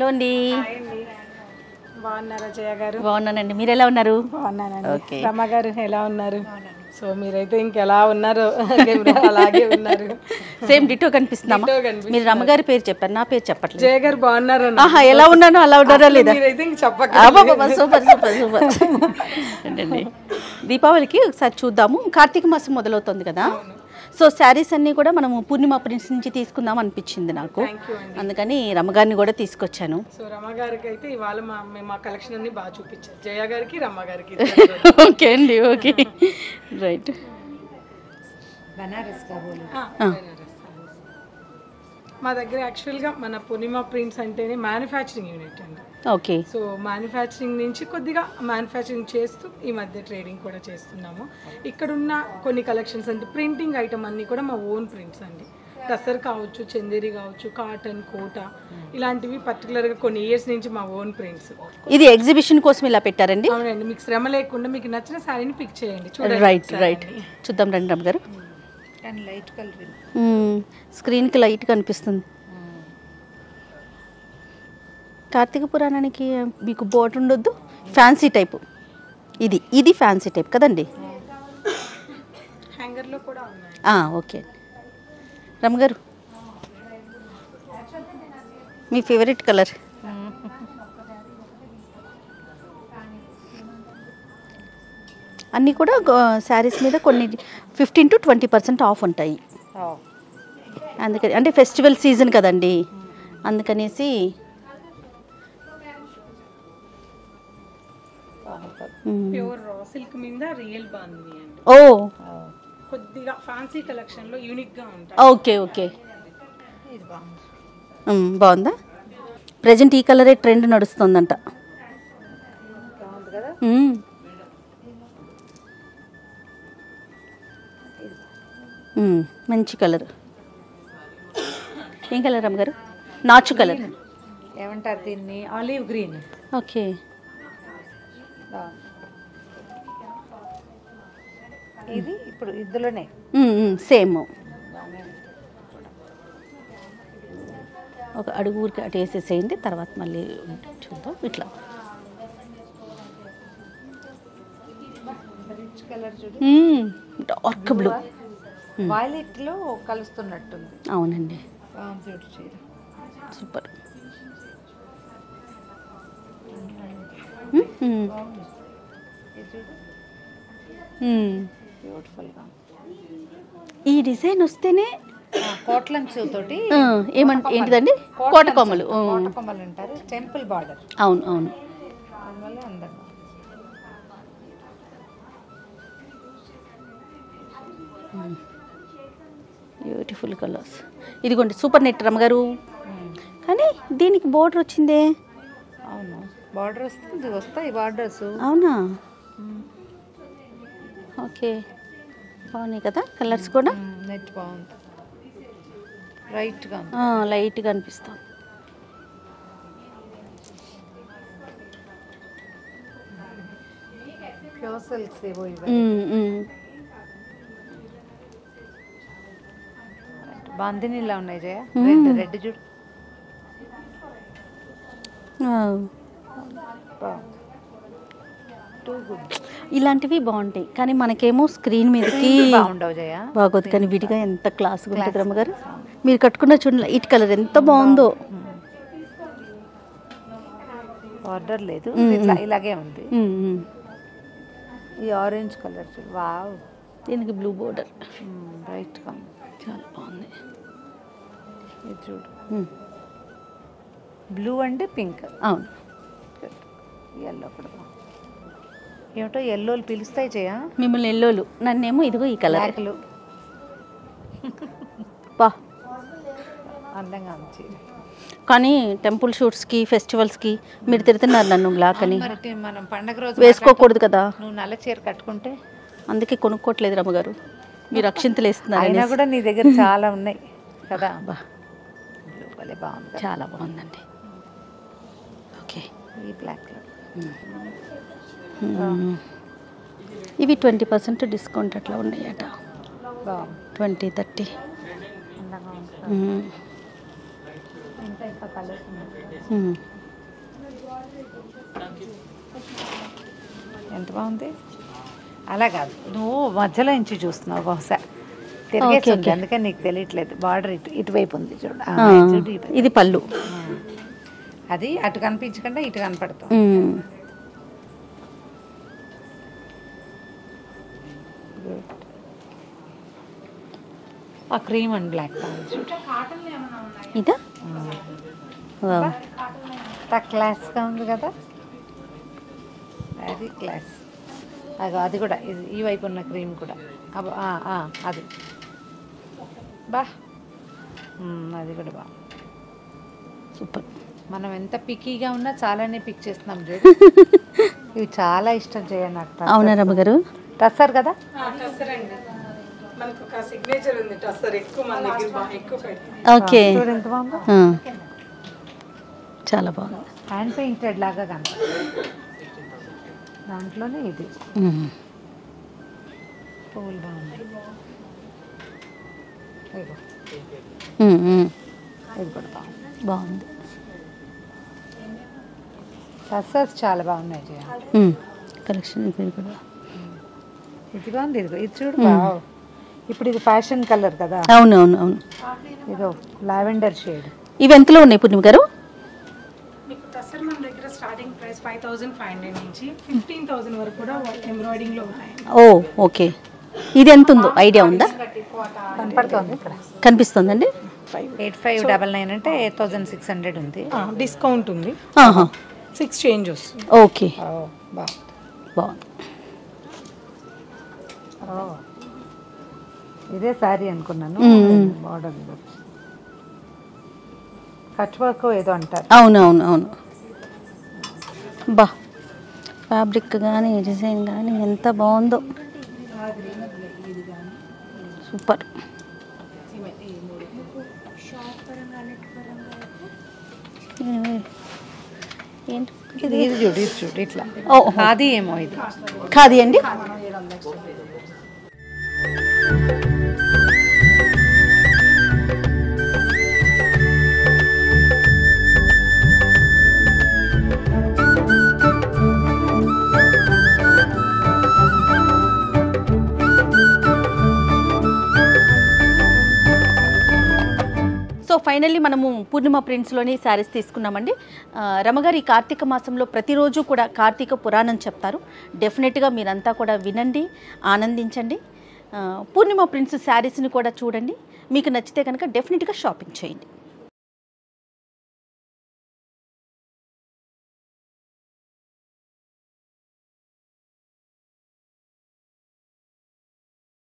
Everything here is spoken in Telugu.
హలో అండి. బాగున్నారా జయ గారు? బాగున్నానండి, మీరు ఎలా ఉన్నారు? బాగున్నానండి. రమ గారు ఎలా ఉన్నారు? సో మీరైతే ఇంకెలా ఉన్నారు అలాగే ఉన్నారు. సేమ్ డిటో కనిపిస్తున్నామా? మీరు రమ్మగారి పేరు చెప్పారు, నా పేరు చెప్పట్లేదు. జయ గారు బాగున్నారు. ఎలా ఉన్నానో అలా ఉన్నారా లేదా? మీరైతే ఇంక చెప్పకండి. సూపర్ సూపర్ సూపర్ అండి. దీపావళికి ఒకసారి చూద్దాము. కార్తీక మాసం మొదలవుతుంది కదా, సో శారీస్ అన్నీ కూడా మనము పూర్ణిమ ప్రింట్స్ నుంచి తీసుకుందాం అనిపించింది నాకు, అందుకని రమ్మగారిని కూడా తీసుకొచ్చాను. సో రమ గారికి అయితే ఇవాళ మా కలెక్షన్ అన్ని బాగా చూపించారు, జయ గారికి రమ గారికి. ఓకే అండి, ఓకే రైట్. మా దగ్గర యాక్చువల్గా మన పూర్ణిమ ప్రింట్స్ అంటేనే మ్యానుఫ్యాక్చరింగ్ యూనిట్ అండి. ఓకే. సో మ్యానుఫ్యాక్చరింగ్ నుంచి కొద్దిగా మ్యానుఫ్యాక్చరింగ్ చేస్తూ ఈ మధ్య ట్రేడింగ్ కూడా చేస్తున్నాము. ఇక్కడున్న కొన్ని కలెక్షన్స్ అంటే ప్రింటింగ్ ఐటమ్ అన్నీ కూడా మా ఓన్ ప్రింట్స్ అండి. టసర్ కావచ్చు, చందేరి కావచ్చు, కాటన్, కోట ఇలాంటివి పర్టికులర్గా కొన్ని ఇయర్స్ నుంచి మా ఓన్ ప్రింట్స్. ఇది ఎగ్జిబిషన్ కోసం ఇలా పెట్టారండి? అవునండి, మీకు శ్రమ లేకుండా మీకు నచ్చిన శారీని పిక్ చేయండి. చూడండి. రైట్ రైట్, చూద్దాం రండి రమ్మ గారు. లైట్ కలర్ స్క్రీన్కి లైట్గా అనిపిస్తుంది. కార్తీక పురాణానికి మీకు బోర్డర్ ఉండొద్దు, ఫ్యాన్సీ టైపు. ఇది ఫ్యాన్సీ టైప్ కదండి. హ్యాంగర్లో కూడా ఉన్నాయి. ఓకే రమ్మగారు, మీ ఫేవరెట్ కలర్. అన్నీ కూడా శారీస్ మీద కొన్ని 15 to 20% ఆఫ్ ఉంటాయి. అందుకని అంటే ఫెస్టివల్ సీజన్ కదండి, అందుకనేసి. ప్యూర్ రా సిల్క్ మీద రియల్ బాగుంది అండి. కొద్దిగా ఫ్యాన్సీ కలెక్షన్ లో యూనిక్ గా ఉంటాయి. ఓకే ఓకే, బాగుందా? ప్రెజెంట్ ఈ కలరే ట్రెండ్ నడుస్తుందంట. మంచి కలర్. ఏం కలర్ అమ్మగారు? నాచు కలర్ ఏమంటారు దీన్ని? Olive green. ఓకే. ఇది ఇప్పుడు ఇందులోనే సేమ్. ఒక అడుగు ఊరికి అటు వేసేసేయండి, తర్వాత మళ్ళీ చూద్దాం. ఇట్లా రిచ్ కలర్ చూడు, డార్క్ బ్లూ వైలెట్ లో కలుస్తున్నట్టుంది. అవునండి, సూపర్. ఈ డిజైన్ వస్తేనే కోట్లంచు తోటి ఏంటిదండి? కోటకొమ్మలు అంటారు, టెంపుల్ బార్డర్. అవును అవును. Beautiful colours. ఇదిగోండి సూపర్ నెట్ రమ్మగారు, కానీ దీనికి బోర్డర్ వచ్చిందే. అవును, బార్డర్ వస్తుంది, వస్తాయి బార్డర్స్. అవునా? ఓకే, బాగున్నాయి కదా కలర్స్ కూడా. నెట్ బాగుంది, లైట్గా లైట్గా అనిపిస్తుంది. ప్యూర్ సిల్క్స్ ఏవో ఇవి. బాందినిలా ఉన్నాయి జయ. రెడ్ చూడు. ఇలాంటివి బాగుంటాయి, కానీ మనకేమో స్క్రీన్ మీదకి బాగుండవు జయ, బాగోదు. కానీ విడిగా ఎంత క్లాస్గా ఉంటుంది రమ్మగారు. మీరు కట్టుకున్న చూడండి లైట్ కలర్ ఎంత బాగుందో. ఆర్డర్ లేదు, ఇలాగే ఉంది. ఈ ఆరెంజ్ కలర్ చూడు, వావ్. దీనికి బ్లూ బోర్డర్, బ్రైట్గా చాలా బాగుంది. ఇది చూడు, బ్లూ అంటే పింక్. అవును, ఎల్లో కూడా ఏమిటో ఎల్లోలు పిలుస్తాయి చేయ మిమ్మల్ని. ఎల్లోలు, నన్నేమో ఇదిగో ఈ కలర్. అందంగా ఉంది. కానీ టెంపుల్ షూట్స్కి, ఫెస్టివల్స్కి మీరు తిడుతున్నారు నన్ను బ్లాక్ అని. మనం పండగ రోజు వేసుకోకూడదు కదా. నువ్వు నల్ల చీర కట్టుకుంటే అందుకే కొనుక్కోవట్లేదు రమ్మగారు. మీరు అక్షింతలు వేస్తున్నారు. అయినా కూడా నీ దగ్గర చాలా ఉన్నాయి కదా. బాగుంది, చాలా బాగుందండి. ఓకే, ఈ బ్లాక్లో ఇవి 20% డిస్కౌంట్ అట్లా ఉన్నాయట. 20-30. ఇంకా కలర్స్ ఉన్నాయి. ఎంత బాగుంది. అలా కాదు, నువ్వు మధ్యలో నుంచి చూస్తున్నావు, బహుశా తిరిగేసి ఉంది, అందుకని నీకు తెలియట్లేదు. బార్డర్ ఇటువైపు ఉంది చూడు. చూడు ఇది పళ్ళు. అది అటు కనిపించకుండా ఇటు కనపడుతుంది. ఆ క్రీమ్ అండ్ బ్లాక్ ఇదా క్లాస్గా ఉంది కదా, అది క్లాస్. అది కూడా ఈ వైపు ఉన్న క్రీమ్ కూడా అది బా, అది కూడా బా సూపర్. మనం ఎంత పిక్కీగా ఉన్నా చాలానే పిక్ చేస్తున్నాం చూడు. ఇవి చాలా ఇష్టం చేయండి నాకు. అవునా రమ్మ గారు? టస్సర్ కదా, టస్సర్ అండి. మనకు ఒక సిగ్నేచర్ ఉంది టస్సర్, ఎక్కువ మన దగ్గర బాగా ఎక్కువ పెడతాం. ఓకే, చూడు ఎంత బాగుందో. చాలా బాగుంది. హ్యాండ్ పెయింటెడ్ లాగా కనపడుతుంది. దాంట్లోనే ఇది పూలు బాగుంది. ఇది కూడా బాగుంది. టస్సర్స్ చాలా బాగున్నాయి జయ. కలెక్షన్ ఇది కూడా ఇది బాగుంది. ఇది చూడు బావ్. ఇప్పుడు ఇది ఫ్యాషన్ కలర్ కదా. అవునవును అవును. ఇదో లావెండర్ షేడ్. ఇవి ఎంతలో ఉన్నాయి పూర్ణిమ గారు? మీకు టస్సర్ మన దగ్గర స్టార్టింగ్ ప్రైస్ 5,500 నుంచి 15,000 వరకు కూడా ఎంబ్రాయిడింగ్లో ఉన్నాయి. ఓ ఓకే. ఇది ఎంత ఉందో ఐడియా ఉందా? కనపడుతుంది ఇక్కడ, కనిపిస్తుందండి. 8599 అంటే 8600 ఉంది. డిస్కౌంట్ ఉంది, 6 చేంజ్ వస్తుంది. ఓకే, బాగుంది. ఇదే శారీ అనుకున్నాను. బార్డర్ కట్ వర్క్ ఏదో అంటారు. అవునవును అవును. బా, ఫ్యాబ్రిక్ కానీ డిజైన్ కానీ ఎంత బాగుందో, సూపర్. ఏంటి ఇది చూడు, ఇది చూడు ఇట్లా. అది ఏమో ఇది ఖాదీ అండి. సో ఫైనల్లీ మనము పూర్ణిమ ప్రింట్స్లోని శారీస్ తీసుకున్నామండి. రమగారు ఈ కార్తీక మాసంలో ప్రతిరోజు కూడా కార్తీక పురాణం చెప్తారు. డెఫినెట్గా మీరంతా కూడా వినండి, ఆనందించండి. పూర్ణిమ ప్రింట్స్ శారీస్ని కూడా చూడండి. మీకు నచ్చితే కనుక డెఫినెట్గా షాపింగ్ చేయండి.